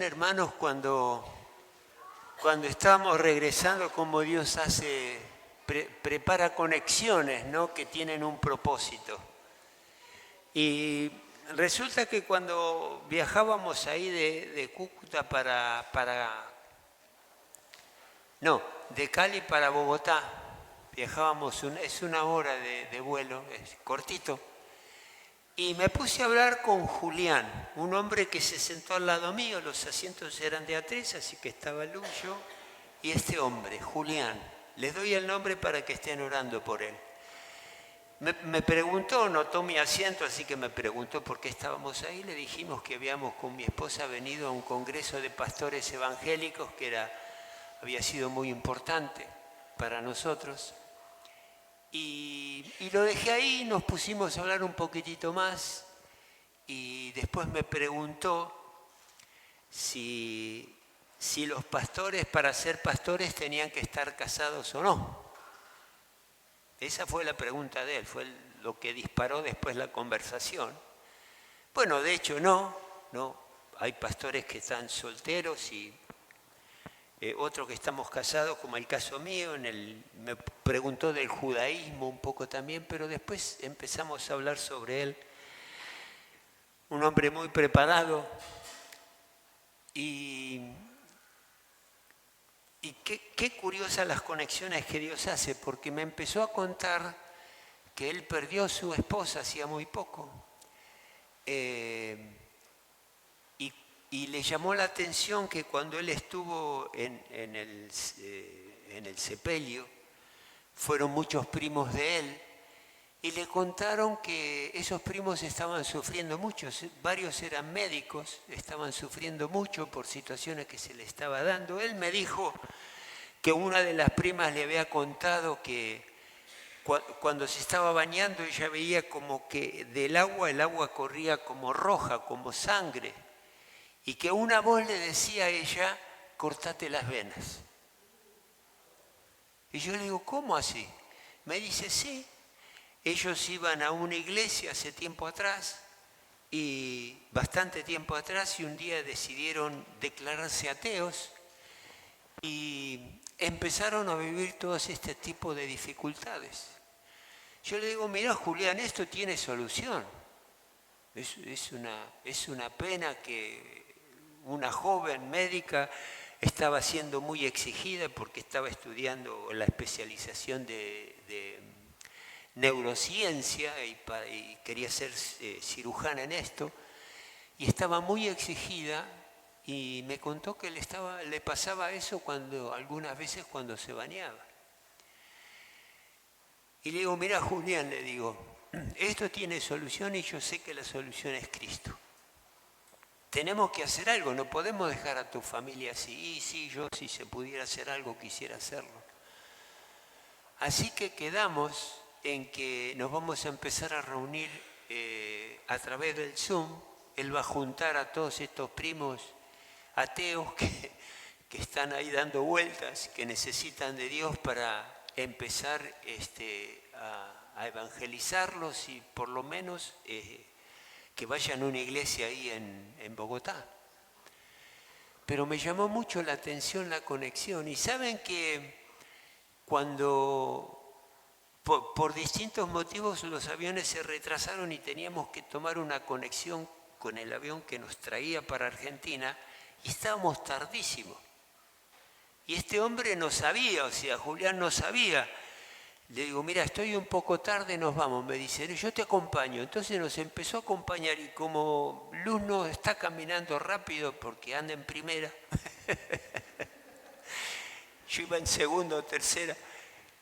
hermanos, cuando estábamos regresando, cómo Dios prepara conexiones, ¿no?, que tienen un propósito. Y resulta que cuando viajábamos ahí de Cúcuta de Cali para Bogotá, viajábamos, es una hora de vuelo, es cortito. Y me puse a hablar con Julián, un hombre que se sentó al lado mío, los asientos eran de A3, así que estaba Lucho y este hombre, Julián. Les doy el nombre para que estén orando por él. Me preguntó, notó mi asiento, así que me preguntó por qué estábamos ahí. Le dijimos que habíamos con mi esposa venido a un congreso de pastores evangélicos que había sido muy importante para nosotros. Y lo dejé ahí, nos pusimos a hablar un poquitito más y después me preguntó si los pastores, para ser pastores, tenían que estar casados o no. Esa fue la pregunta de él, fue lo que disparó después la conversación. Bueno, de hecho no, hay pastores que están solteros y otros que estamos casados, como el caso mío. Me preguntó del judaísmo un poco también, pero después empezamos a hablar sobre él. Un hombre muy preparado y qué curiosas las conexiones que Dios hace, porque me empezó a contar que él perdió a su esposa hacía muy poco. Y le llamó la atención que cuando él estuvo en el sepelio, fueron muchos primos de él, y le contaron que esos primos estaban sufriendo mucho, varios eran médicos, estaban sufriendo mucho por situaciones que se le estaba dando. Él me dijo que una de las primas le había contado que cuando se estaba bañando ella veía como que el agua corría como roja, como sangre, y que una voz le decía a ella: cortate las venas. Y yo le digo: ¿cómo así? Me dice: sí, ellos iban a una iglesia hace tiempo atrás, y bastante tiempo atrás, y un día decidieron declararse ateos y empezaron a vivir todos este tipo de dificultades. Yo le digo: mira, Julián, esto tiene solución. Es una pena que una joven médica estaba siendo muy exigida porque estaba estudiando la especialización de neurociencia y quería ser cirujana en esto, y estaba muy exigida, y me contó que le pasaba eso algunas veces cuando se bañaba. Y le digo: mira, Julián, le digo, esto tiene solución y yo sé que la solución es Cristo. Tenemos que hacer algo, no podemos dejar a tu familia así. Y sí, yo si se pudiera hacer algo quisiera hacerlo. Así que quedamos en que nos vamos a empezar a reunir a través del Zoom. Él va a juntar a todos estos primos ateos que están ahí dando vueltas, que necesitan de Dios para empezar a evangelizarlos y por lo menos que vayan a una iglesia ahí en Bogotá. Pero me llamó mucho la atención la conexión. Y saben que cuando por distintos motivos los aviones se retrasaron y teníamos que tomar una conexión con el avión que nos traía para Argentina, y estábamos tardísimos. Y este hombre no sabía, o sea, Julián no sabía. Le digo: mira, estoy un poco tarde, nos vamos. Me dice: yo te acompaño. Entonces nos empezó a acompañar, y como Luz no está caminando rápido porque anda en primera, yo iba en segunda o tercera,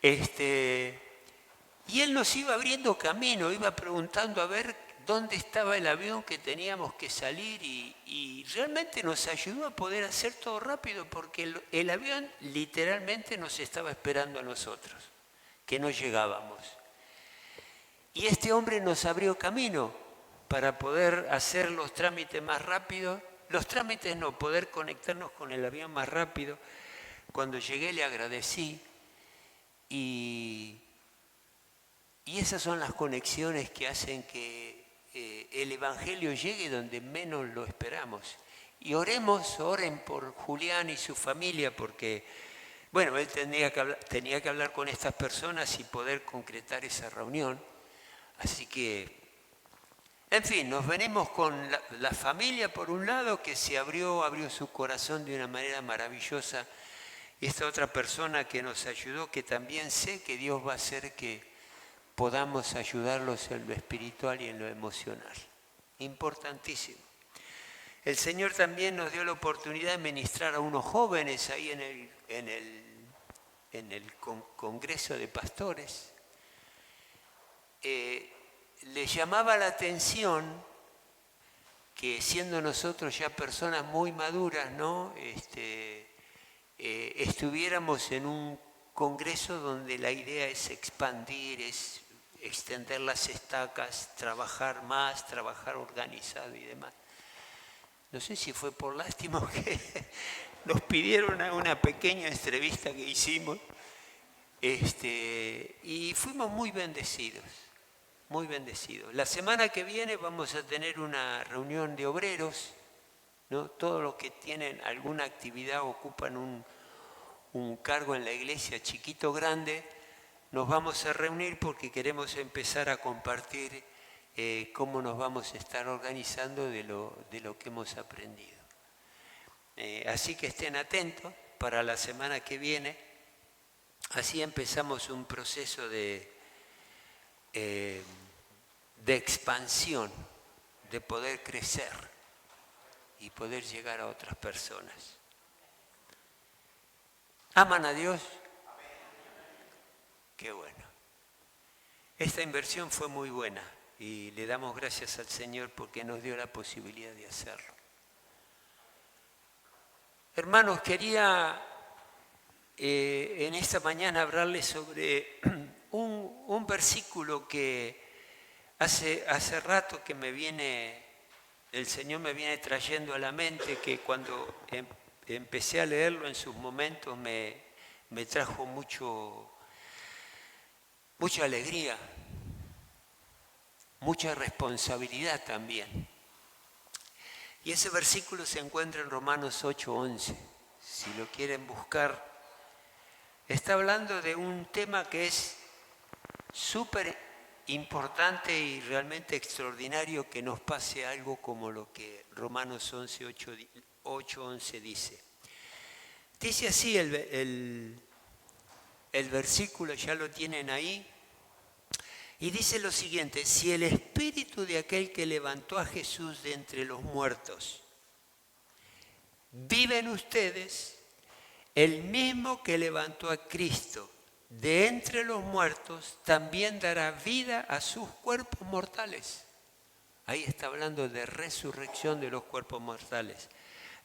y él nos iba abriendo camino, iba preguntando a ver dónde estaba el avión que teníamos que salir, y realmente nos ayudó a poder hacer todo rápido, porque el avión literalmente nos estaba esperando a nosotros, que no llegábamos. Y este hombre nos abrió camino para poder hacer los trámites más rápido. Los trámites no, poder conectarnos con el avión más rápido. Cuando llegué le agradecí, y esas son las conexiones que hacen que el Evangelio llegue donde menos lo esperamos. Y oren por Julián y su familia, porque, bueno, él tenía que hablar con estas personas y poder concretar esa reunión. Así que, en fin, nos venimos con la familia por un lado, que se abrió su corazón de una manera maravillosa. Y esta otra persona que nos ayudó, que también sé que Dios va a hacer que podamos ayudarlos en lo espiritual y en lo emocional. Importantísimo. El Señor también nos dio la oportunidad de ministrar a unos jóvenes ahí en el Congreso de Pastores. Les llamaba la atención que, siendo nosotros ya personas muy maduras, ¿no? Estuviéramos en un congreso donde la idea es expandir, es extender las estacas, trabajar más, trabajar organizado y demás. No sé si fue por lástima o que nos pidieron una pequeña entrevista que hicimos, y fuimos muy bendecidos, muy bendecidos. La semana que viene vamos a tener una reunión de obreros, ¿no? Todos los que tienen alguna actividad, ocupan un cargo en la iglesia, chiquito o grande, nos vamos a reunir porque queremos empezar a compartir cómo nos vamos a estar organizando de lo que hemos aprendido. Así que estén atentos para la semana que viene. Así empezamos un proceso de expansión, de poder crecer y poder llegar a otras personas. ¿Aman a Dios? Qué bueno. Esta inversión fue muy buena y le damos gracias al Señor porque nos dio la posibilidad de hacerlo. Hermanos, quería en esta mañana hablarles sobre un versículo que hace rato que el Señor me viene trayendo a la mente, que cuando empecé a leerlo en sus momentos me trajo mucha alegría, mucha responsabilidad también. Y ese versículo se encuentra en Romanos 8:11. Si lo quieren buscar, está hablando de un tema que es súper importante y realmente extraordinario, que nos pase algo como lo que Romanos 8:11 dice. Dice así el versículo, ya lo tienen ahí, y dice lo siguiente: si el espíritu de aquel que levantó a Jesús de entre los muertos vive en ustedes, el mismo que levantó a Cristo de entre los muertos también dará vida a sus cuerpos mortales. Ahí está hablando de resurrección de los cuerpos mortales.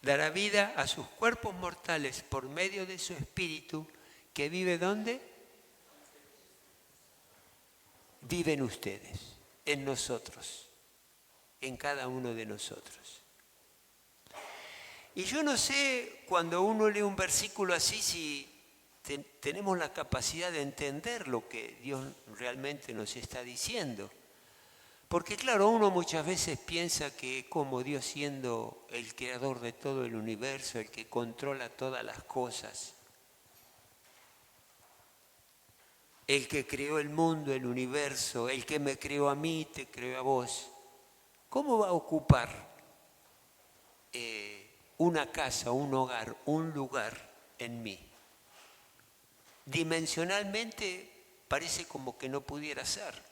Dará vida a sus cuerpos mortales por medio de su espíritu que vive ¿dónde? Vive en ustedes, en nosotros, en cada uno de nosotros. Y yo no sé, cuando uno lee un versículo así, si tenemos la capacidad de entender lo que Dios realmente nos está diciendo. Porque claro, uno muchas veces piensa que como Dios, siendo el creador de todo el universo, el que controla todas las cosas, el que creó el mundo, el universo, el que me creó a mí, te creó a vos, ¿cómo va a ocupar una casa, un hogar, un lugar en mí? Dimensionalmente parece como que no pudiera ser.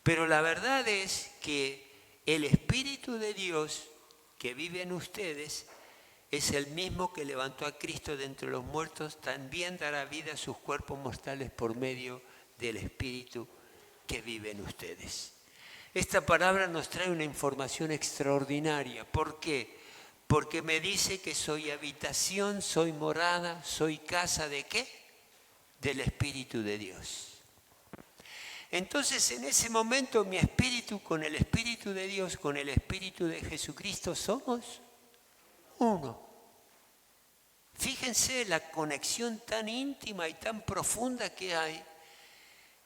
Pero la verdad es que el Espíritu de Dios que vive en ustedes es el mismo que levantó a Cristo de entre los muertos, también dará vida a sus cuerpos mortales por medio del Espíritu que vive en ustedes. Esta palabra nos trae una información extraordinaria. ¿Por qué? Porque me dice que soy habitación, soy morada, soy casa ¿de qué? Del Espíritu de Dios. Entonces, en ese momento, mi espíritu con el Espíritu de Dios, con el Espíritu de Jesucristo, somos uno. Fíjense la conexión tan íntima y tan profunda que hay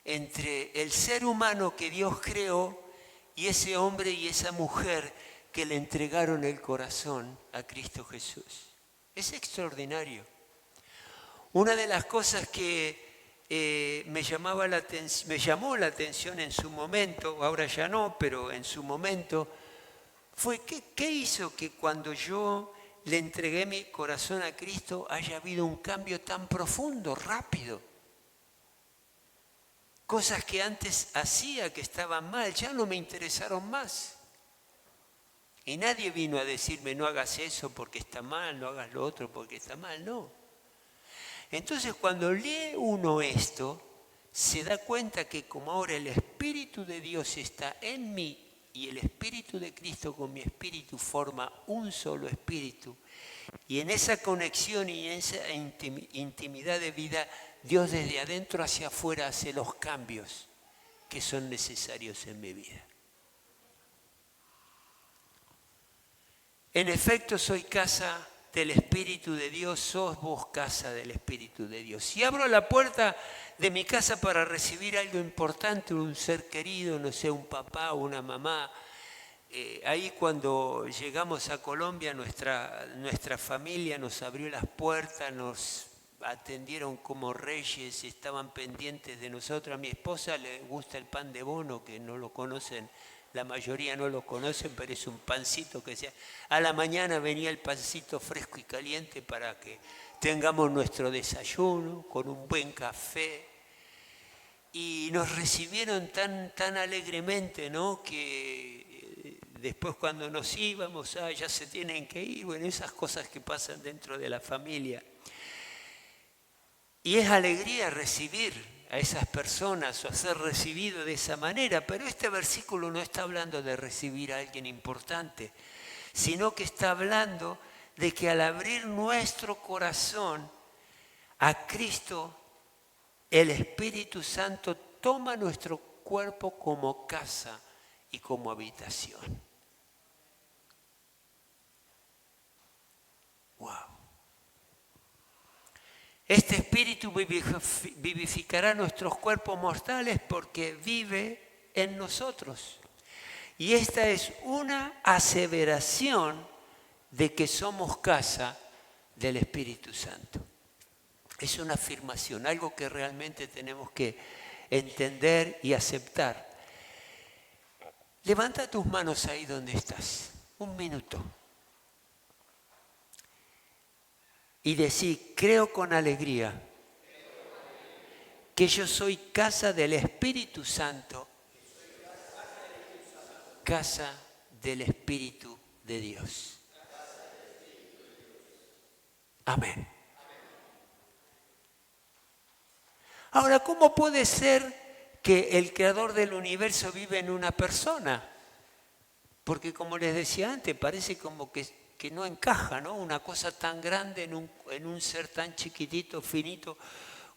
entre el ser humano que Dios creó y ese hombre y esa mujer que le entregaron el corazón a Cristo Jesús. Es extraordinario. Una de las cosas que me llamó la atención en su momento, ahora ya no, pero en su momento, fue ¿qué hizo que cuando yo le entregué mi corazón a Cristo haya habido un cambio tan profundo, rápido? Cosas que antes hacía que estaban mal, ya no me interesaron más. Y nadie vino a decirme no hagas eso porque está mal, no hagas lo otro porque está mal, no. Entonces cuando lee uno esto, se da cuenta que como ahora el Espíritu de Dios está en mí y el Espíritu de Cristo con mi espíritu forma un solo espíritu, y en esa conexión y en esa intimidad de vida, Dios desde adentro hacia afuera hace los cambios que son necesarios en mi vida. En efecto, soy casa del Espíritu de Dios, sos vos casa del Espíritu de Dios. Si abro la puerta de mi casa para recibir algo importante, un ser querido, no sé, un papá o una mamá, ahí cuando llegamos a Colombia, nuestra familia nos abrió las puertas, nos atendieron como reyes, estaban pendientes de nosotros. A mi esposa le gusta el pan de bono, que no lo conocen. La mayoría no lo conocen, pero es un pancito que a la mañana venía el pancito fresco y caliente para que tengamos nuestro desayuno con un buen café. Y nos recibieron tan alegremente, ¿no? Que después cuando nos íbamos, ya se tienen que ir, bueno, esas cosas que pasan dentro de la familia. Y es alegría recibir a esas personas o ser recibido de esa manera, pero este versículo no está hablando de recibir a alguien importante, sino que está hablando de que al abrir nuestro corazón a Cristo, el Espíritu Santo toma nuestro cuerpo como casa y como habitación. ¡Wow! Este Espíritu vivificará nuestros cuerpos mortales porque vive en nosotros. Y esta es una aseveración de que somos casa del Espíritu Santo. Es una afirmación, algo que realmente tenemos que entender y aceptar. Levanta tus manos ahí donde estás, un minuto. Y decí, creo con alegría que yo soy casa del Espíritu Santo, casa del Espíritu de Dios. Amén. Ahora, ¿cómo puede ser que el creador del universo vive en una persona? Porque como les decía antes, parece como que no encaja, ¿no? Una cosa tan grande en un ser tan chiquitito, finito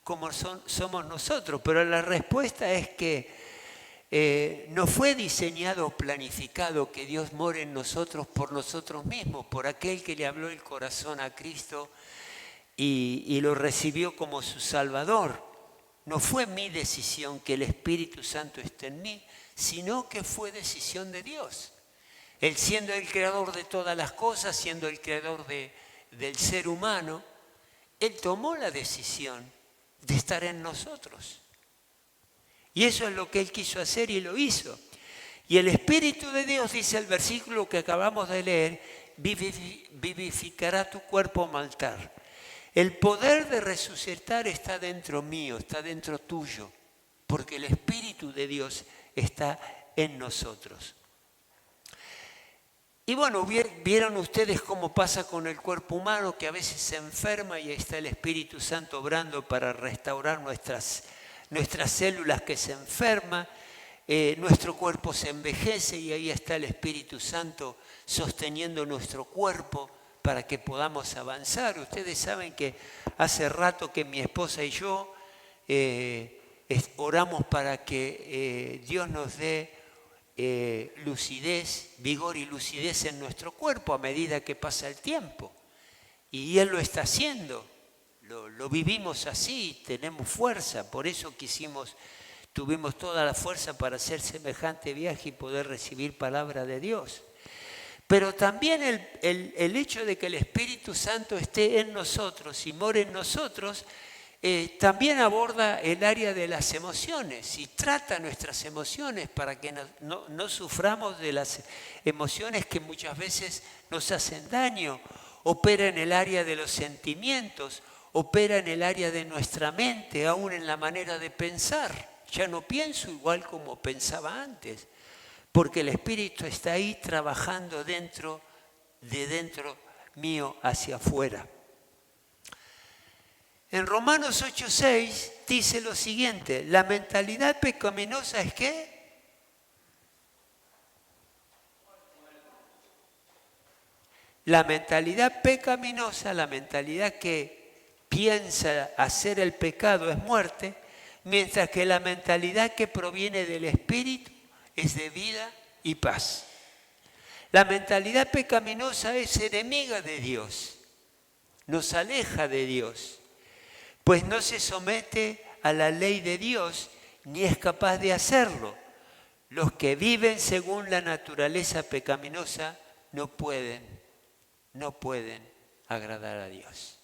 como somos nosotros. Pero la respuesta es que no fue diseñado o planificado que Dios more en nosotros por nosotros mismos, por aquel que le habló el corazón a Cristo y lo recibió como su Salvador. No fue mi decisión que el Espíritu Santo esté en mí, sino que fue decisión de Dios. Él siendo el creador de todas las cosas, siendo el creador del ser humano, Él tomó la decisión de estar en nosotros. Y eso es lo que Él quiso hacer y lo hizo. Y el Espíritu de Dios, dice el versículo que acabamos de leer, vivificará tu cuerpo mortal. El poder de resucitar está dentro mío, está dentro tuyo, porque el Espíritu de Dios está en nosotros. Y bueno, vieron ustedes cómo pasa con el cuerpo humano, que a veces se enferma y ahí está el Espíritu Santo obrando para restaurar nuestras células que se enferman. Nuestro cuerpo se envejece y ahí está el Espíritu Santo sosteniendo nuestro cuerpo para que podamos avanzar. Ustedes saben que hace rato que mi esposa y yo oramos para que Dios nos dé lucidez, vigor y lucidez en nuestro cuerpo a medida que pasa el tiempo. Y Él lo está haciendo, lo vivimos así, tenemos fuerza, por eso tuvimos toda la fuerza para hacer semejante viaje y poder recibir palabra de Dios. Pero también el hecho de que el Espíritu Santo esté en nosotros y more en nosotros, también aborda el área de las emociones y trata nuestras emociones para que no suframos de las emociones que muchas veces nos hacen daño. Opera en el área de los sentimientos, opera en el área de nuestra mente, aún en la manera de pensar. Ya no pienso igual como pensaba antes, porque el Espíritu está ahí trabajando dentro mío hacia afuera. En Romanos 8:6 dice lo siguiente: la mentalidad pecaminosa es ¿qué? La mentalidad pecaminosa, la mentalidad que piensa hacer el pecado es muerte, mientras que la mentalidad que proviene del Espíritu es de vida y paz. La mentalidad pecaminosa es enemiga de Dios, nos aleja de Dios, pues no se somete a la ley de Dios ni es capaz de hacerlo. Los que viven según la naturaleza pecaminosa no pueden agradar a Dios.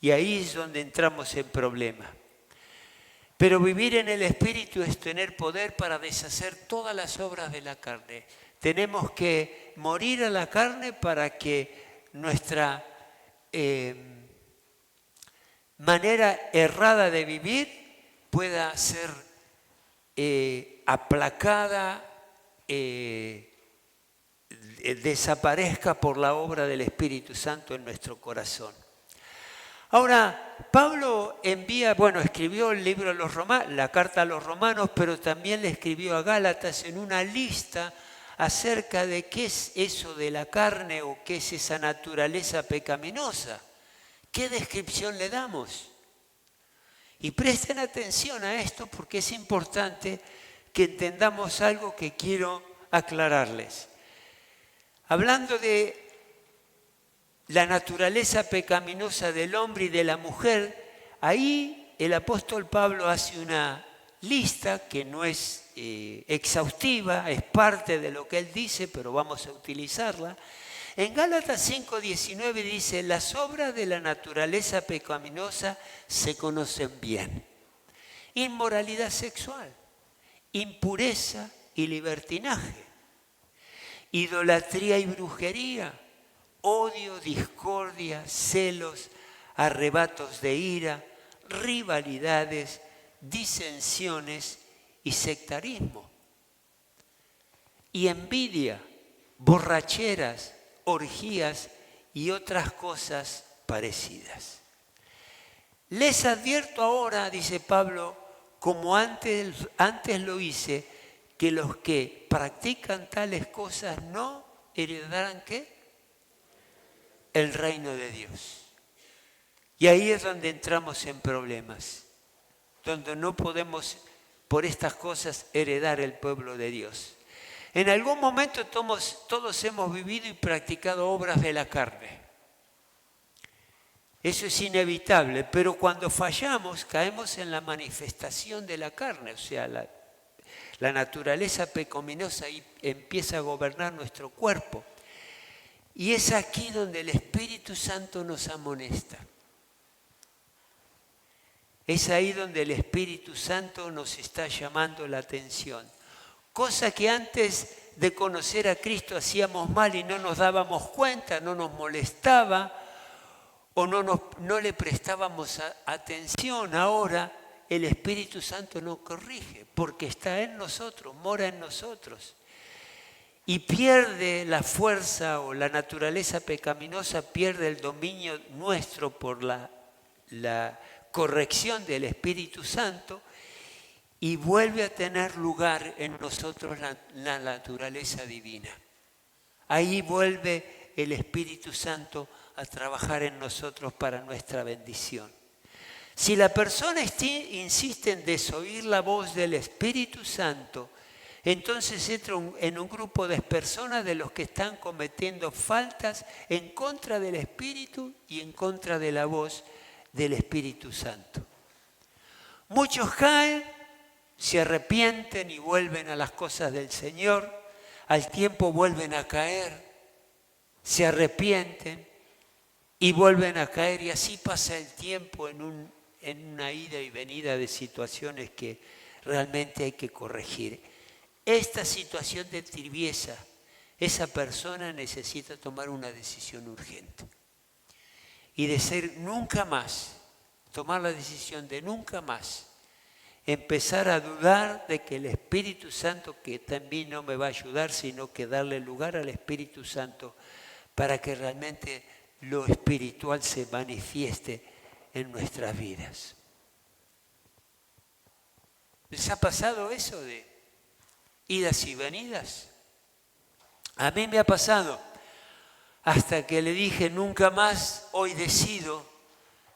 Y ahí es donde entramos en problemas. Pero vivir en el Espíritu es tener poder para deshacer todas las obras de la carne. Tenemos que morir a la carne para que nuestra manera errada de vivir pueda ser aplacada, desaparezca por la obra del Espíritu Santo en nuestro corazón. Ahora, Pablo escribió el libro de los Romanos, la carta a los Romanos, pero también le escribió a Gálatas en una lista acerca de qué es eso de la carne o qué es esa naturaleza pecaminosa. ¿Qué descripción le damos? Y presten atención a esto porque es importante que entendamos algo que quiero aclararles. Hablando de la naturaleza pecaminosa del hombre y de la mujer, ahí el apóstol Pablo hace una lista que no es exhaustiva, es parte de lo que él dice, pero vamos a utilizarla. En Gálatas 5:19 dice: las obras de la naturaleza pecaminosa se conocen bien. Inmoralidad sexual, impureza y libertinaje, idolatría y brujería, odio, discordia, celos, arrebatos de ira, rivalidades, disensiones y sectarismo. Y envidia, borracheras, orgías y otras cosas parecidas. Les advierto ahora, dice Pablo, como antes lo hice, que los que practican tales cosas no heredarán ¿qué? El reino de Dios. Y ahí es donde entramos en problemas, donde no podemos por estas cosas heredar el pueblo de Dios. En algún momento todos hemos vivido y practicado obras de la carne. Eso es inevitable, pero cuando fallamos caemos en la manifestación de la carne, o sea, la naturaleza pecaminosa ahí empieza a gobernar nuestro cuerpo. Y es aquí donde el Espíritu Santo nos amonesta. Es ahí donde el Espíritu Santo nos está llamando la atención. Cosa que antes de conocer a Cristo hacíamos mal y no nos dábamos cuenta, no nos molestaba o no le prestábamos atención. Ahora el Espíritu Santo nos corrige porque está en nosotros, mora en nosotros. Y pierde la fuerza o la naturaleza pecaminosa, pierde el dominio nuestro por la corrección del Espíritu Santo y vuelve a tener lugar en nosotros la naturaleza divina. Ahí vuelve el Espíritu Santo a trabajar en nosotros para nuestra bendición. Si la persona insiste en desoír la voz del Espíritu Santo, entonces entra en un grupo de personas de los que están cometiendo faltas en contra del Espíritu y en contra de la voz del Espíritu Santo. Muchos caen, se arrepienten y vuelven a las cosas del Señor, al tiempo vuelven a caer se arrepienten y vuelven a caer, y así pasa el tiempo en una ida y venida de situaciones que realmente hay que corregir. Esta situación de tibieza, esa persona necesita tomar una decisión urgente y de ser nunca más, tomar la decisión de nunca más empezar a dudar de que el Espíritu Santo, que también no me va a ayudar, sino que darle lugar al Espíritu Santo para que realmente lo espiritual se manifieste en nuestras vidas. ¿Les ha pasado eso de idas y venidas? A mí me ha pasado, hasta que le dije nunca más, hoy decido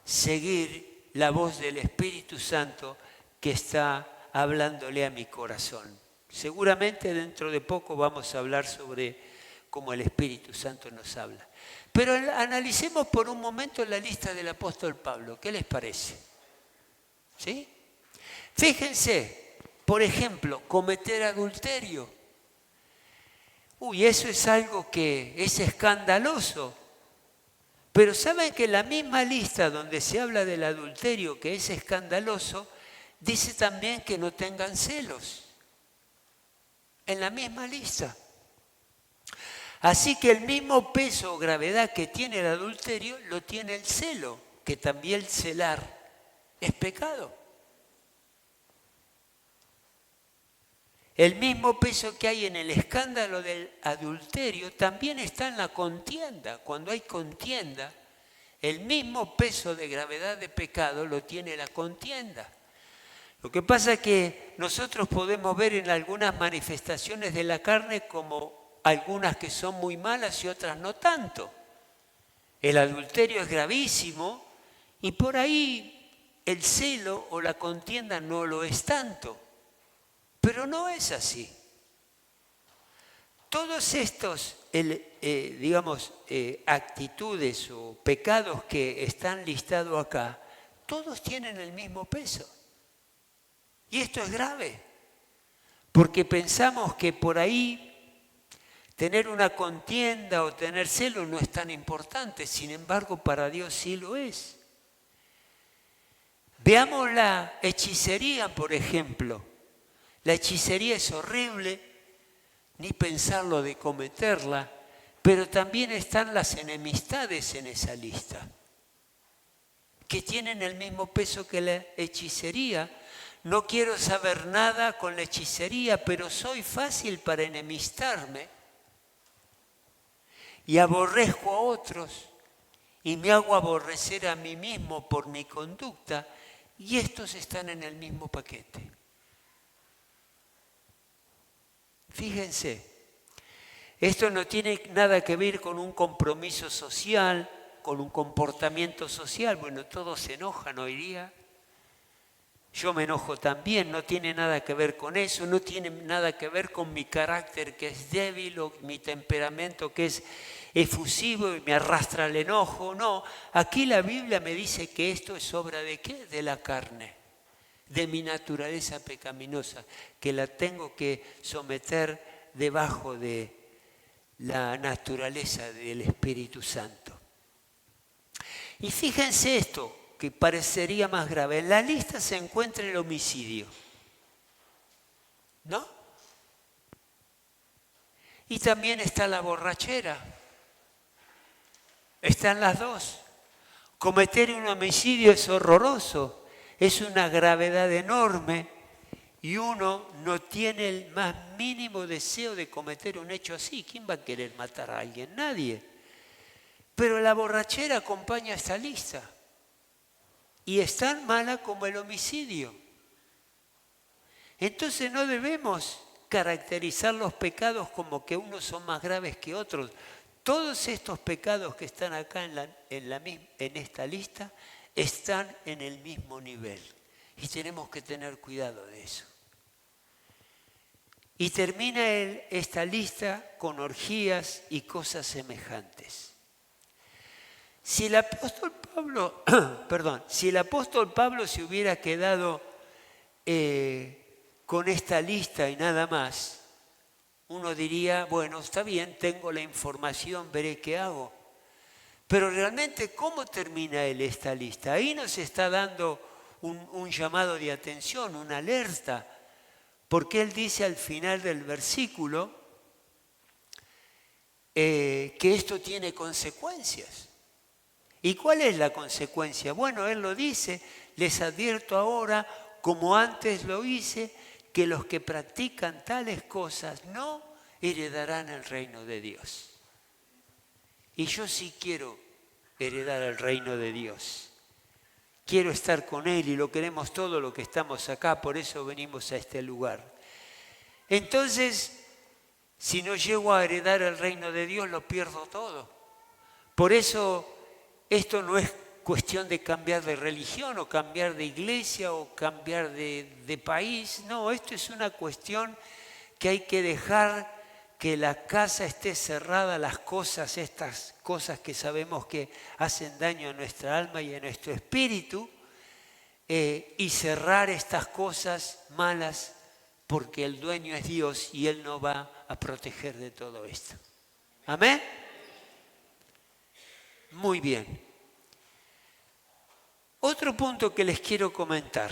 seguir la voz del Espíritu Santo que está hablándole a mi corazón. Seguramente dentro de poco vamos a hablar sobre cómo el Espíritu Santo nos habla. Pero analicemos por un momento la lista del apóstol Pablo. ¿Qué les parece? ¿Sí? Fíjense, por ejemplo, cometer adulterio. Eso es algo que es escandaloso. Pero ¿saben que la misma lista donde se habla del adulterio, que es escandaloso, dice también que no tengan celos? En la misma lista. Así que el mismo peso o gravedad que tiene el adulterio lo tiene el celo, que también el celar es pecado. El mismo peso que hay en el escándalo del adulterio también está en la contienda. Cuando hay contienda, el mismo peso de gravedad de pecado lo tiene la contienda. Lo que pasa es que nosotros podemos ver en algunas manifestaciones de la carne como algunas que son muy malas y otras no tanto. El adulterio es gravísimo y por ahí el celo o la contienda no lo es tanto. Pero no es así. Todos estos, actitudes o pecados que están listados acá, todos tienen el mismo peso. Y esto es grave, porque pensamos que por ahí tener una contienda o tener celo no es tan importante, sin embargo para Dios sí lo es. Veamos la hechicería, por ejemplo. La hechicería es horrible, ni pensarlo de cometerla, pero también están las enemistades en esa lista, que tienen el mismo peso que la hechicería. No quiero saber nada con la hechicería, pero soy fácil para enemistarme y aborrezco a otros y me hago aborrecer a mí mismo por mi conducta, y estos están en el mismo paquete. Fíjense, esto no tiene nada que ver con un compromiso social, con un comportamiento social. Bueno, todos se enojan hoy día. Yo me enojo también, no tiene nada que ver con eso, no tiene nada que ver con mi carácter que es débil o mi temperamento que es efusivo y me arrastra el enojo. No, aquí la Biblia me dice que esto es obra ¿de qué? De la carne, de mi naturaleza pecaminosa, que la tengo que someter debajo de la naturaleza del Espíritu Santo. Y fíjense esto, que parecería más grave. En la lista se encuentra el homicidio, ¿no? Y también está la borrachera. Están las dos. Cometer un homicidio es horroroso, es una gravedad enorme y uno no tiene el más mínimo deseo de cometer un hecho así. ¿Quién va a querer matar a alguien? Nadie. Pero la borrachera acompaña esta lista. Y es tan mala como el homicidio. Entonces no debemos caracterizar los pecados como que unos son más graves que otros. Todos estos pecados que están acá en esta lista están en el mismo nivel. Y tenemos que tener cuidado de eso. Y termina esta lista con orgías y cosas semejantes. Si el apóstol Pablo se hubiera quedado con esta lista y nada más, Uno diría, bueno, está bien, tengo la información, veré qué hago. Pero realmente, ¿cómo termina él esta lista? Ahí nos está dando un llamado de atención, una alerta, porque él dice al final del versículo que esto tiene consecuencias. ¿Y cuál es la consecuencia? Bueno, él lo dice, les advierto ahora, como antes lo hice, que los que practican tales cosas no heredarán el reino de Dios. Y yo sí quiero heredar el reino de Dios. Quiero estar con Él y lo queremos todo lo que estamos acá, por eso venimos a este lugar. Entonces, si no llego a heredar el reino de Dios, lo pierdo todo. Por eso, esto no es cuestión de cambiar de religión o cambiar de iglesia o cambiar de país. No, esto es una cuestión que hay que dejar que la casa esté cerrada, las cosas, estas cosas que sabemos que hacen daño a nuestra alma y a nuestro espíritu, y cerrar estas cosas malas porque el dueño es Dios y Él nos va a proteger de todo esto. ¿Amén? Muy bien. Otro punto que les quiero comentar.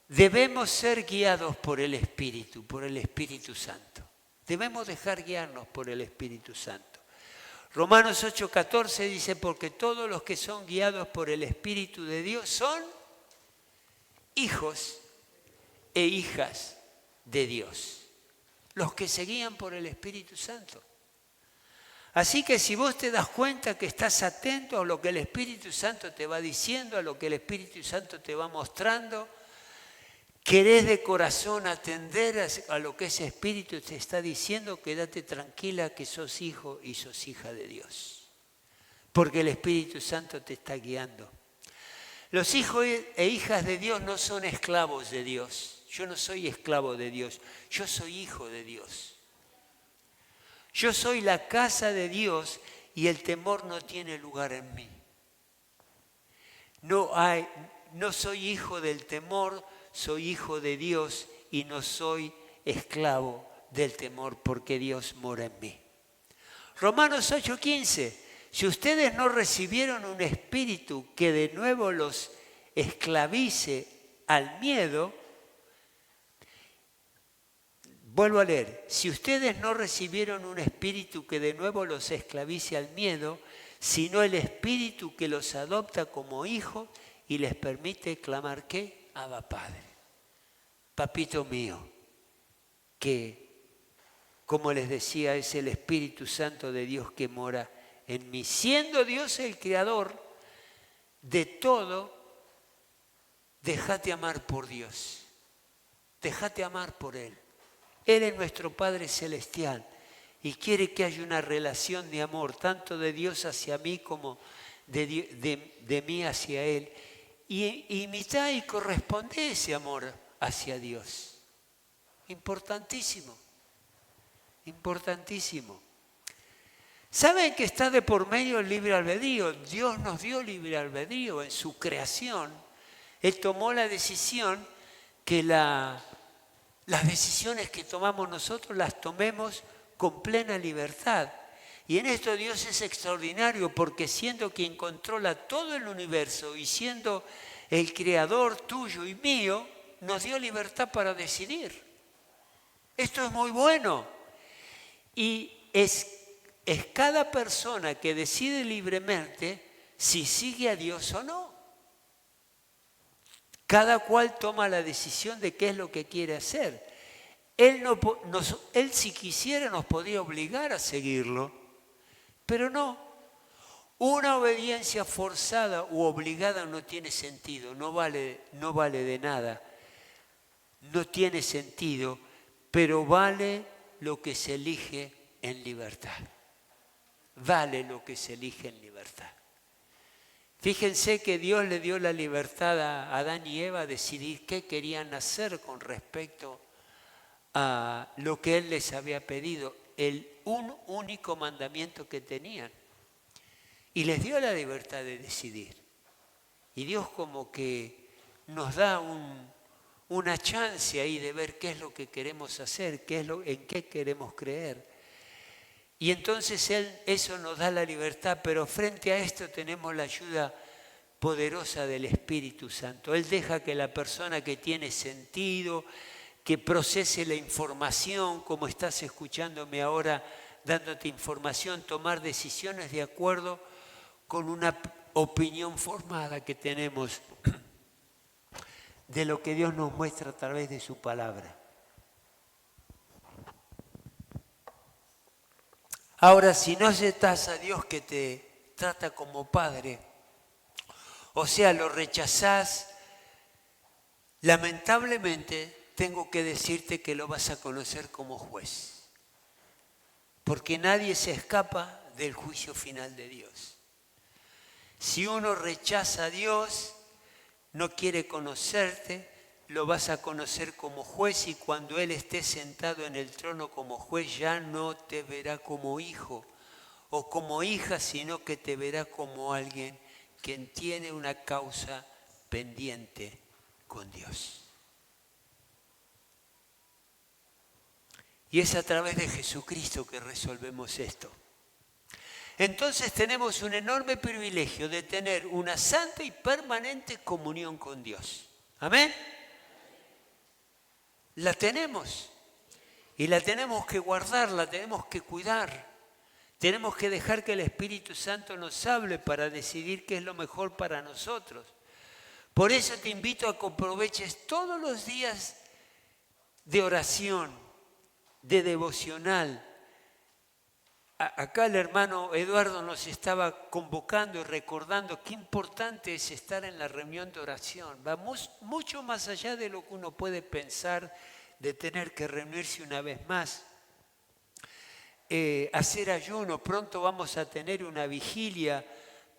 Debemos ser guiados por el Espíritu Santo. Debemos dejar guiarnos por el Espíritu Santo. Romanos 8:14 dice, porque todos los que son guiados por el Espíritu de Dios son hijos e hijas de Dios. Los que se guían por el Espíritu Santo. Así que si vos te das cuenta que estás atento a lo que el Espíritu Santo te va diciendo, a lo que el Espíritu Santo te va mostrando, querés de corazón atender a lo que ese Espíritu te está diciendo, quédate tranquila que sos hijo y sos hija de Dios. Porque el Espíritu Santo te está guiando. Los hijos e hijas de Dios no son esclavos de Dios. Yo no soy esclavo de Dios, yo soy hijo de Dios. Yo soy la casa de Dios y el temor no tiene lugar en mí. No soy hijo del temor, soy hijo de Dios y no soy esclavo del temor porque Dios mora en mí. Romanos 8:15. Si ustedes no recibieron un espíritu que de nuevo los esclavice al miedo, vuelvo a leer, si ustedes no recibieron un espíritu que de nuevo los esclavice al miedo, sino el espíritu que los adopta como hijos y les permite clamar, ¿qué? Abba Padre. Papito mío, que, como les decía, es el Espíritu Santo de Dios que mora en mí. Siendo Dios el creador de todo, déjate amar por Dios. Déjate amar por Él. Él es nuestro Padre Celestial y quiere que haya una relación de amor, tanto de Dios hacia mí como de mí hacia Él. Y imita y corresponde ese amor hacia Dios. Importantísimo, importantísimo. ¿Saben que está de por medio el libre albedrío? Dios nos dio libre albedrío en su creación. Él tomó la decisión que las decisiones que tomamos nosotros las tomemos con plena libertad. Y en esto Dios es extraordinario porque siendo quien controla todo el universo y siendo el creador tuyo y mío, nos dio libertad para decidir. Esto es muy bueno. Y es cada persona que decide libremente si sigue a Dios o no. Cada cual toma la decisión de qué es lo que quiere hacer. Él si quisiera nos podría obligar a seguirlo, pero no. Una obediencia forzada u obligada no tiene sentido, no vale de nada. No tiene sentido, pero vale lo que se elige en libertad. Vale lo que se elige en libertad. Fíjense que Dios le dio la libertad a Adán y Eva a decidir qué querían hacer con respecto a lo que Él les había pedido, un único mandamiento que tenían. Y les dio la libertad de decidir. Y Dios como que nos da una chance ahí de ver qué es lo que queremos hacer, en qué queremos creer. Y entonces eso nos da la libertad, pero frente a esto tenemos la ayuda poderosa del Espíritu Santo. Él deja que la persona que tiene sentido, que procese la información, como estás escuchándome ahora, dándote información, tomar decisiones de acuerdo con una opinión formada que tenemos de lo que Dios nos muestra a través de su palabra. Ahora, si no aceptas a Dios que te trata como padre, o sea, lo rechazás, lamentablemente tengo que decirte que lo vas a conocer como juez. Porque nadie se escapa del juicio final de Dios. Si uno rechaza a Dios, no quiere conocerte, lo vas a conocer como juez, y cuando Él esté sentado en el trono como juez ya no te verá como hijo o como hija, sino que te verá como alguien que tiene una causa pendiente con Dios. Y es a través de Jesucristo que resolvemos esto. Entonces tenemos un enorme privilegio de tener una santa y permanente comunión con Dios. ¿Amén? La tenemos. Y la tenemos que guardar, la tenemos que cuidar. Tenemos que dejar que el Espíritu Santo nos hable para decidir qué es lo mejor para nosotros. Por eso te invito a que aproveches todos los días de oración, de devocional. Acá el hermano Eduardo nos estaba convocando y recordando qué importante es estar en la reunión de oración. Vamos mucho más allá de lo que uno puede pensar de tener que reunirse una vez más. Hacer ayuno, pronto vamos a tener una vigilia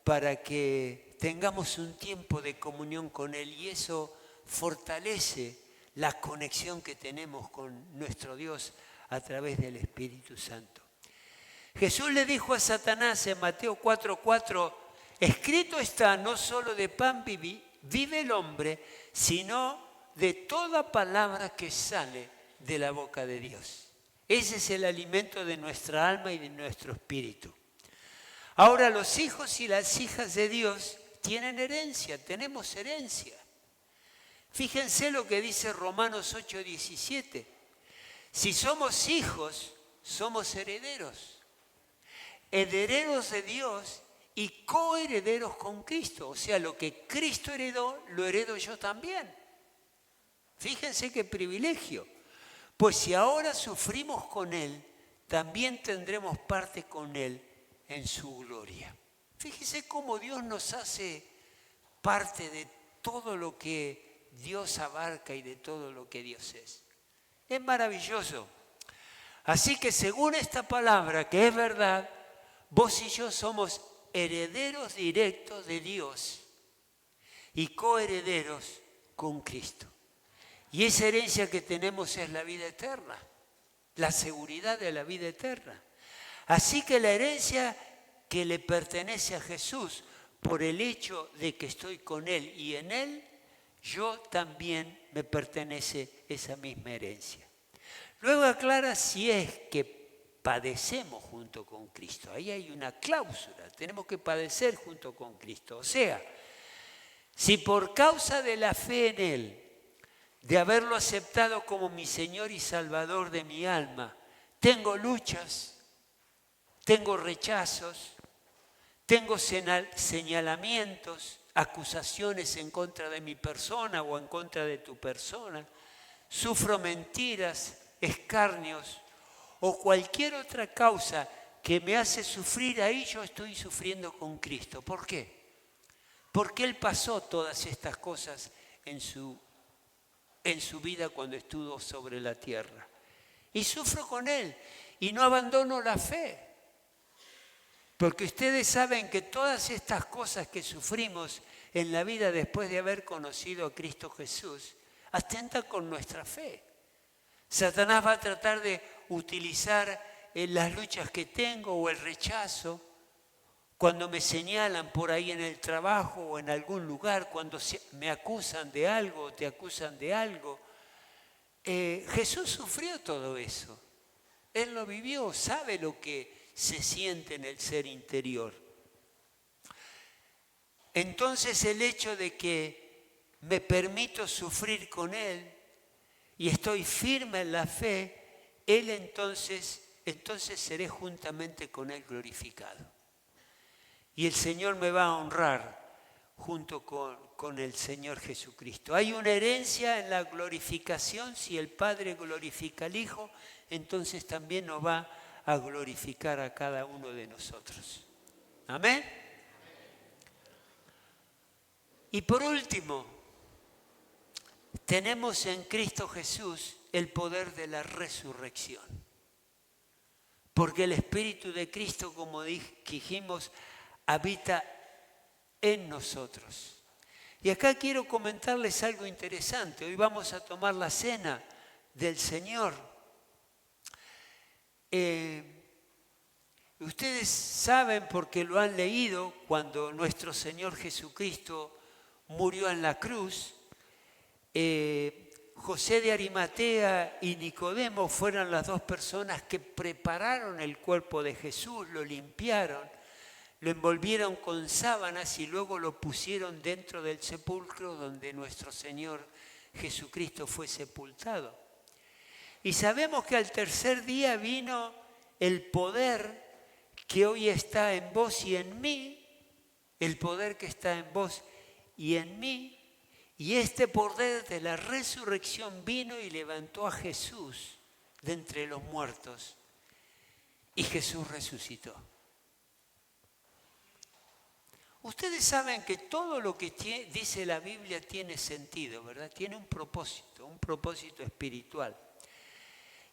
para que tengamos un tiempo de comunión con Él, y eso fortalece la conexión que tenemos con nuestro Dios a través del Espíritu Santo. Jesús le dijo a Satanás en Mateo 4:4, escrito está, no solo de pan vive el hombre, sino de toda palabra que sale de la boca de Dios. Ese es el alimento de nuestra alma y de nuestro espíritu. Ahora los hijos y las hijas de Dios tienen herencia, tenemos herencia. Fíjense lo que dice Romanos 8:17. Si somos hijos, somos herederos. Herederos de Dios y coherederos con Cristo. O sea, lo que Cristo heredó, lo heredo yo también. Fíjense qué privilegio. Pues si ahora sufrimos con Él, también tendremos parte con Él en su gloria. Fíjense cómo Dios nos hace parte de todo lo que Dios abarca y de todo lo que Dios es. Es maravilloso. Así que según esta palabra, que es verdad, vos y yo somos herederos directos de Dios y coherederos con Cristo. Y esa herencia que tenemos es la vida eterna, la seguridad de la vida eterna. Así que la herencia que le pertenece a Jesús, por el hecho de que estoy con Él y en Él, yo también me pertenece esa misma herencia. Luego aclara si es que padecemos junto con Cristo. Ahí hay una cláusula, tenemos que padecer junto con Cristo. O sea, si por causa de la fe en Él, de haberlo aceptado como mi Señor y Salvador de mi alma, tengo luchas, tengo rechazos, tengo señalamientos, acusaciones en contra de mi persona o en contra de tu persona, sufro mentiras, escarnios o cualquier otra causa que me hace sufrir, ahí yo estoy sufriendo con Cristo. ¿Por qué? Porque Él pasó todas estas cosas en su vida cuando estuvo sobre la tierra. Y sufro con Él y no abandono la fe. Porque ustedes saben que todas estas cosas que sufrimos en la vida después de haber conocido a Cristo Jesús, atentan con nuestra fe. Satanás va a tratar de utilizar las luchas que tengo o el rechazo, cuando me señalan por ahí en el trabajo o en algún lugar, cuando me acusan de algo o te acusan de algo, Jesús sufrió todo eso. Él lo vivió, sabe lo que se siente en el ser interior. Entonces el hecho de que me permito sufrir con Él y estoy firme en la fe, Él entonces seré juntamente con Él glorificado. Y el Señor me va a honrar junto con el Señor Jesucristo. Hay una herencia en la glorificación. Si el Padre glorifica al Hijo, entonces también nos va a glorificar a cada uno de nosotros. Amén. Y por último, tenemos en Cristo Jesús el poder de la resurrección. Porque el Espíritu de Cristo, como dijimos, habita en nosotros. Y acá quiero comentarles algo interesante. Hoy vamos a tomar la cena del Señor. Ustedes saben, porque lo han leído, cuando nuestro Señor Jesucristo murió en la cruz, José de Arimatea y Nicodemo fueron las dos personas que prepararon el cuerpo de Jesús, lo limpiaron, lo envolvieron con sábanas y luego lo pusieron dentro del sepulcro donde nuestro Señor Jesucristo fue sepultado. Y sabemos que al tercer día vino el poder que hoy está en vos y en mí, el poder que está en vos y en mí, y este poder de la resurrección vino y levantó a Jesús de entre los muertos, y Jesús resucitó. Ustedes saben que todo lo que dice la Biblia tiene sentido, ¿verdad? Tiene un propósito espiritual.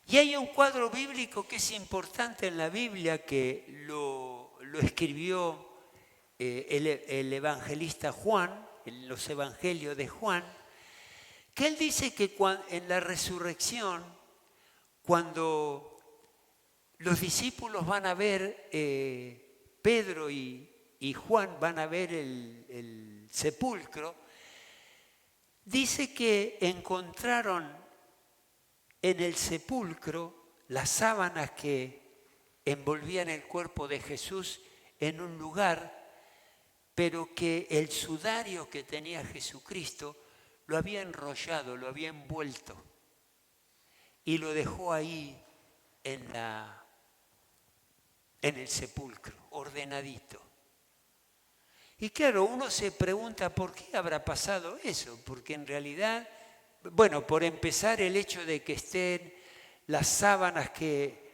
Y hay un cuadro bíblico que es importante en la Biblia, que lo escribió el evangelista Juan, en los evangelios de Juan, que él dice que en la resurrección, cuando los discípulos van a ver, Pedro y Juan van a ver el sepulcro, dice que encontraron en el sepulcro las sábanas que envolvían el cuerpo de Jesús en un lugar, pero que el sudario que tenía Jesucristo lo había enrollado, lo había envuelto y lo dejó ahí en el sepulcro, ordenadito. Y claro, uno se pregunta por qué habrá pasado eso, porque en realidad, bueno, por empezar, el hecho de que estén las sábanas que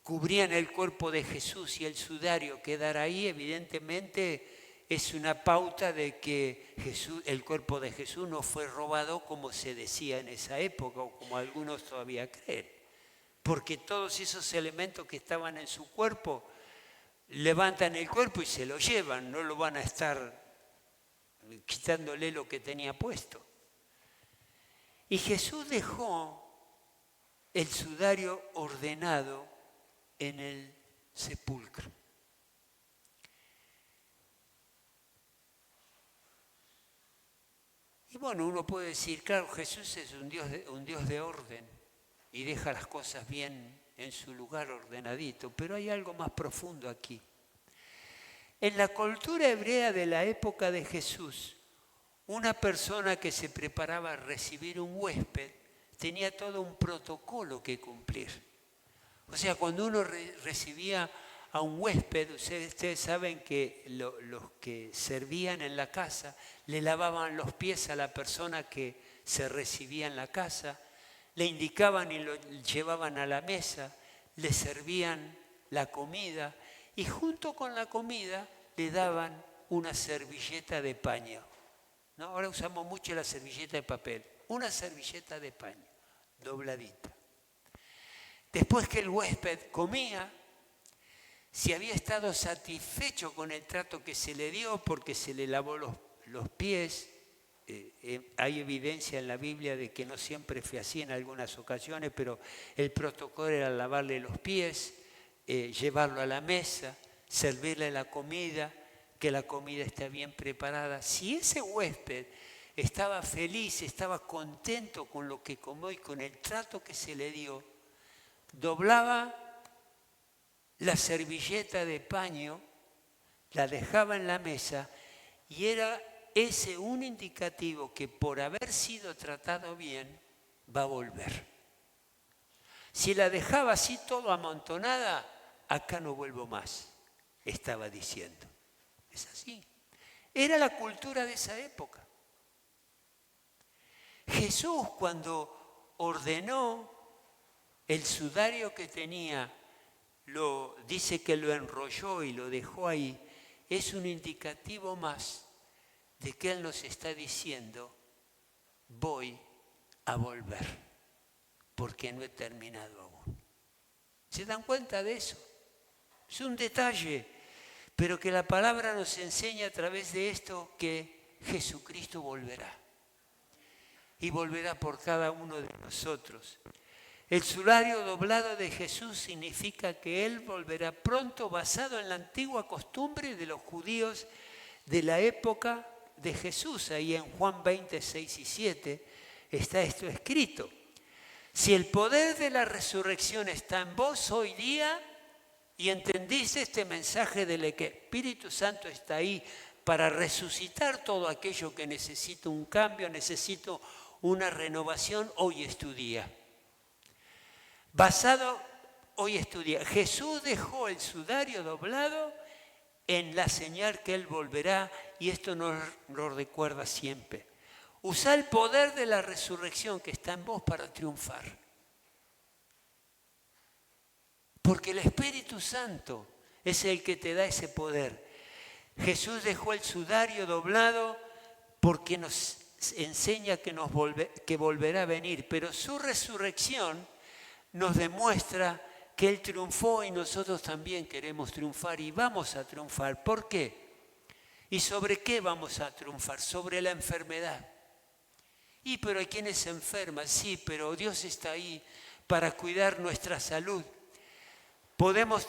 cubrían el cuerpo de Jesús y el sudario quedar ahí, evidentemente es una pauta de que el cuerpo de Jesús no fue robado como se decía en esa época o como algunos todavía creen, porque todos esos elementos que estaban en su cuerpo levantan el cuerpo y se lo llevan, no lo van a estar quitándole lo que tenía puesto. Y Jesús dejó el sudario ordenado en el sepulcro. Y bueno, uno puede decir, claro, Jesús es un Dios de orden y deja las cosas bien en su lugar ordenadito, pero hay algo más profundo aquí. En la cultura hebrea de la época de Jesús, una persona que se preparaba a recibir un huésped tenía todo un protocolo que cumplir. O sea, cuando uno recibía a un huésped, ustedes saben que los que servían en la casa le lavaban los pies a la persona que se recibía en la casa, le indicaban y lo llevaban a la mesa, le servían la comida y junto con la comida le daban una servilleta de paño. ¿No? Ahora usamos mucho la servilleta de papel, una servilleta de paño, dobladita. Después que el huésped comía, si había estado satisfecho con el trato que se le dio porque se le lavó los pies, hay evidencia en la Biblia de que no siempre fue así en algunas ocasiones, pero el protocolo era lavarle los pies, llevarlo a la mesa, servirle la comida, que la comida esté bien preparada. Si ese huésped estaba feliz, estaba contento con lo que comió y con el trato que se le dio, doblaba la servilleta de paño, la dejaba en la mesa y era ese un indicativo que por haber sido tratado bien va a volver. Si la dejaba así todo amontonada, acá no vuelvo más, estaba diciendo. Es así. Era la cultura de esa época. Jesús, cuando ordenó el sudario que tenía, dice que lo enrolló y lo dejó ahí, es un indicativo más de que Él nos está diciendo, voy a volver, porque no he terminado aún. ¿Se dan cuenta de eso? Es un detalle, pero que la palabra nos enseña a través de esto que Jesucristo volverá. Y volverá por cada uno de nosotros. El sudario doblado de Jesús significa que Él volverá pronto basado en la antigua costumbre de los judíos de la época de Jesús. Ahí en Juan 20, 6 y 7 está esto escrito. Si el poder de la resurrección está en vos hoy día y entendiste este mensaje de que el Espíritu Santo está ahí para resucitar todo aquello que necesita un cambio, necesito una renovación, hoy es tu día. Hoy es tu día. Jesús dejó el sudario doblado en la señal que Él volverá y esto nos lo recuerda siempre. Usa el poder de la resurrección que está en vos para triunfar. Porque el Espíritu Santo es el que te da ese poder. Jesús dejó el sudario doblado porque nos enseña que volverá a venir, pero su resurrección nos demuestra que Él triunfó y nosotros también queremos triunfar y vamos a triunfar. ¿Por qué? ¿Y sobre qué vamos a triunfar? Sobre la enfermedad. Pero hay quienes se enferman, sí, pero Dios está ahí para cuidar nuestra salud. Podemos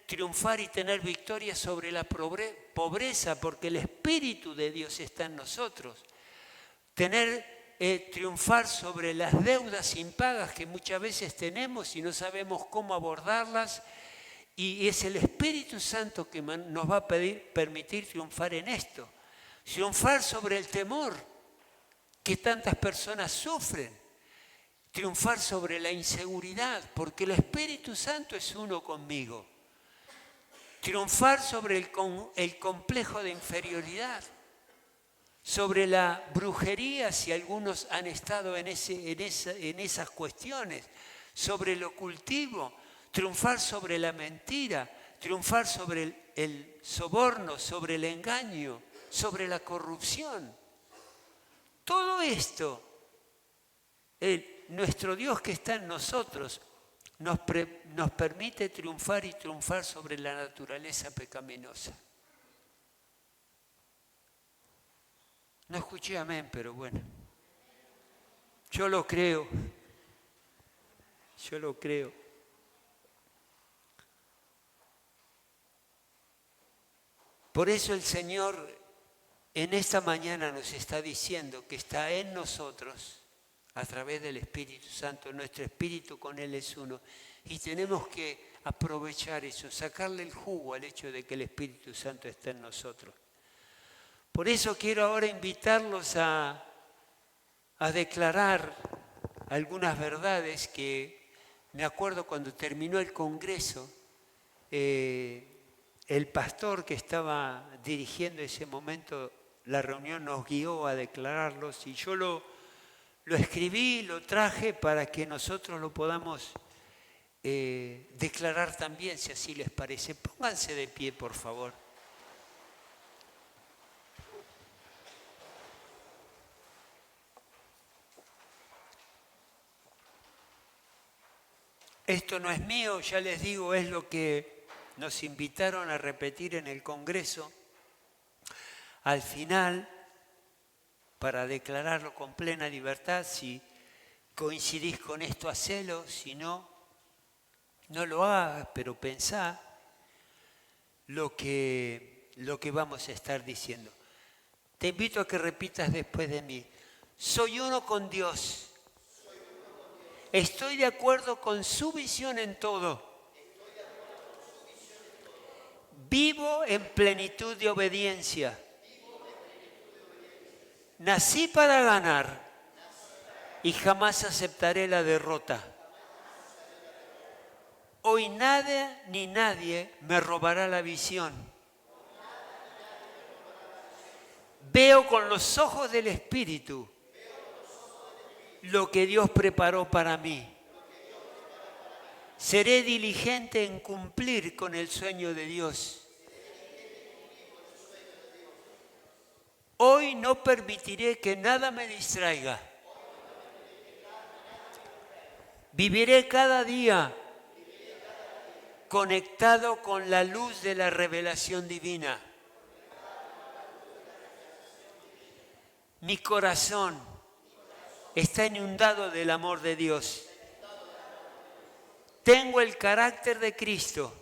triunfar y tener victoria sobre la pobreza porque el Espíritu de Dios está en nosotros. Triunfar sobre las deudas impagas que muchas veces tenemos y no sabemos cómo abordarlas. Y es el Espíritu Santo que nos va a permitir triunfar en esto. Triunfar sobre el temor que tantas personas sufren. Triunfar sobre la inseguridad, porque el Espíritu Santo es uno conmigo. Triunfar sobre el complejo de inferioridad. Sobre la brujería, si algunos han estado en esas cuestiones. Sobre el ocultismo. Triunfar sobre la mentira. Triunfar sobre el soborno, sobre el engaño, sobre la corrupción. Todo esto, nuestro Dios que está en nosotros, nos permite triunfar y triunfar sobre la naturaleza pecaminosa. No escuché amén, pero bueno. Yo lo creo. Yo lo creo. Por eso el Señor en esta mañana nos está diciendo que está en nosotros a través del Espíritu Santo. Nuestro espíritu con Él es uno. Y tenemos que aprovechar eso, sacarle el jugo al hecho de que el Espíritu Santo está en nosotros. Por eso quiero ahora invitarlos a declarar algunas verdades que me acuerdo cuando terminó el Congreso, el pastor que estaba dirigiendo ese momento la reunión nos guió a declararlos y yo lo escribí, lo traje para que nosotros lo podamos declarar también, si así les parece. Pónganse de pie, por favor. Esto no es mío, ya les digo, es lo que nos invitaron a repetir en el Congreso. Al final, para declararlo con plena libertad, si coincidís con esto, hacelo, si no, no lo hagas, pero pensá lo que vamos a estar diciendo. Te invito a que repitas después de mí. Soy uno con Dios. Estoy de acuerdo con su visión en todo. Vivo en plenitud de obediencia. Nací para ganar y jamás aceptaré la derrota. Hoy nada ni nadie me robará la visión. Veo con los ojos del Espíritu lo que Dios preparó para mí. Seré diligente en cumplir con el sueño de Dios. Hoy no permitiré que nada me distraiga. Viviré cada día conectado con la luz de la revelación divina. Mi corazón está inundado del amor de Dios. Tengo el carácter de Cristo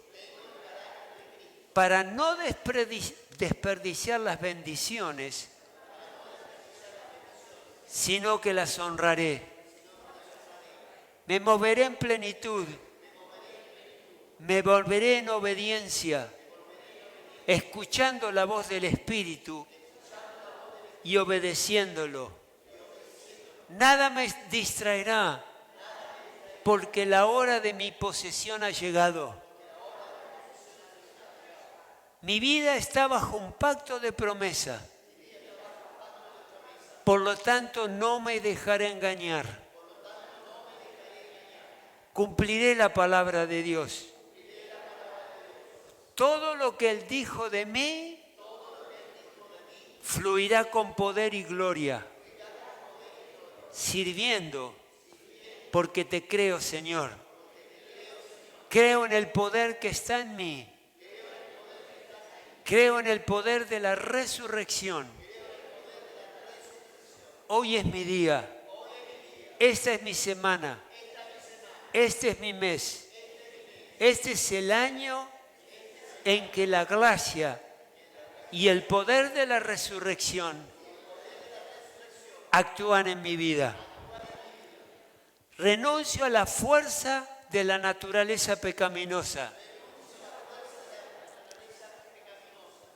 para no desperdiciar las bendiciones, sino que las honraré. Me moveré en plenitud. Me volveré en obediencia, escuchando la voz del Espíritu y obedeciéndolo. Nada me distraerá, porque la hora de mi posesión ha llegado. Mi vida está bajo un pacto de promesa. Por lo tanto, no me dejaré engañar. Cumpliré la palabra de Dios. Todo lo que Él dijo de mí fluirá con poder y gloria, sirviendo, porque te creo, Señor. Creo en el poder que está en mí. Creo en el poder de la resurrección. Hoy es mi día. Esta es mi semana. Este es mi mes. Este es el año en que la gracia y el poder de la resurrección actúan en mi vida. Renuncio a la fuerza de la naturaleza pecaminosa.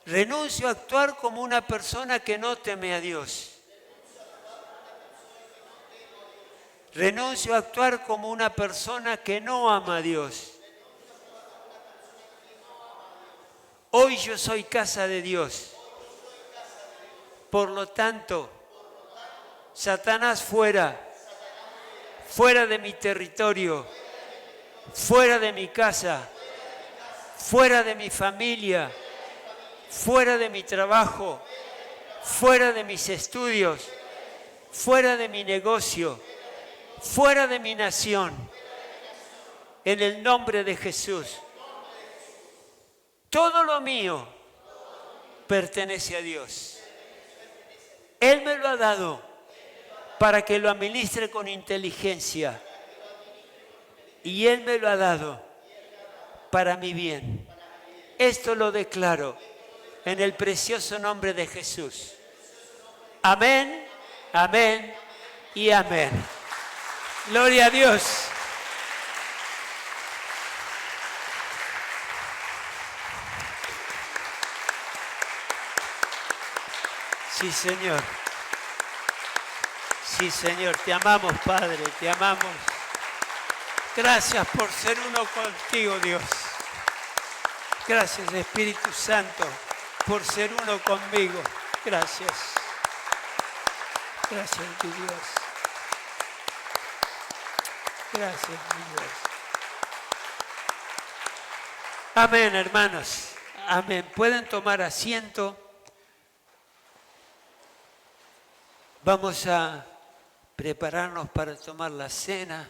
Renuncio a actuar como una persona que no teme a Dios. Renuncio a actuar como una persona que no ama a Dios. Hoy yo soy casa de Dios. Por lo tanto, Satanás fuera de mi territorio, fuera de mi casa, fuera de mi familia, fuera de mi trabajo, fuera de mis estudios, fuera de mi negocio, fuera de mi nación, en el nombre de Jesús. Todo lo mío pertenece a Dios. Él me lo ha dado para que lo administre con inteligencia. Y Él me lo ha dado para mi bien. Esto lo declaro en el precioso nombre de Jesús. Amén, amén y amén. Gloria a Dios. Sí, Señor. Sí, Señor. Te amamos, Padre. Te amamos. Gracias por ser uno contigo, Dios. Gracias, Espíritu Santo, por ser uno conmigo. Gracias. Gracias, mi Dios. Gracias, mi Dios. Amén, hermanos. Amén. Pueden tomar asiento. Vamos a prepararnos para tomar la cena.